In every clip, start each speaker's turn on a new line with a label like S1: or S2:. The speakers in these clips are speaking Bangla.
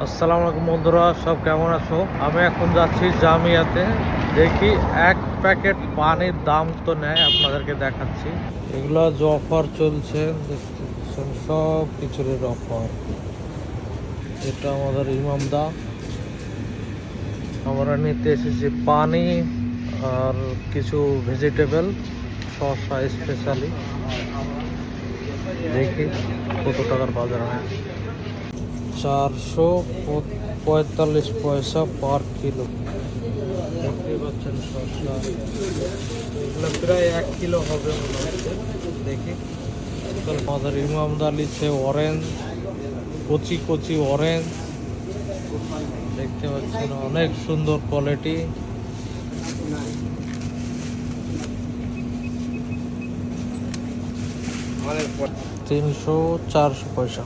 S1: আসসালামু আলাইকুম বন্ধুরা, সব কেমন আছো? আমি এখন যাচ্ছি জামিয়াতে। দেখি এক প্যাকেট পানির দাম তো নেয়, আপনাদেরকে দেখাচ্ছি। এগুলো যে অফার চলছে দেখতে পাচ্ছেন, সব কিছুর অফার। এটা আমাদের ইমামদা। আমরা নিতে এসেছি পানি আর কিছু ভেজিটেবল, শসা স্পেশালি। দেখি কত টাকার বাজার হয়। 445 পয়সা পার কিলো। দেখতে পাচ্ছেন শসা, এগুলো প্রায় 1 কিলো হবে মনে হচ্ছে। দেখি আমাদের ইমামদা লিচে অরেঞ্জ, কচি কচি অরেঞ্জ। দেখতে পাচ্ছেন অনেক সুন্দর কোয়ালিটি। তিনশো 400 পয়সা।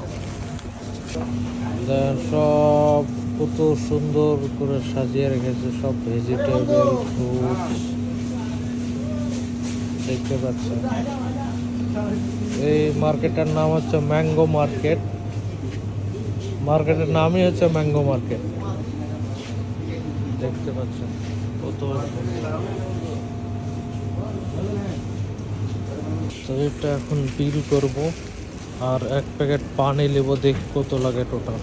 S1: সব কত সুন্দর করে সাজিয়ে রেখেছে, সব ভেজিটেবল ফ্রুটস দেখতে পাচ্ছেন। এই মার্কেটের নাম হচ্ছে ম্যাঙ্গো মার্কেট। মার্কেটের নামই হচ্ছে ম্যাঙ্গো মার্কেট। দেখতে পাচ্ছেন কত সুন্দর। এটা এখন বিল করব আর এক প্যাকেট পানি নেব, দেখি কত লাগে টোটাল।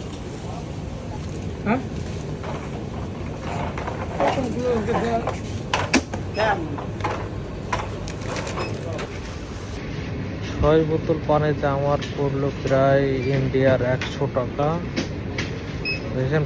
S2: হ্যাঁ
S1: 6 বোতল পানিতে আমার পড়লো প্রায় ইন্ডিয়ার 100 টাকা। দেখেন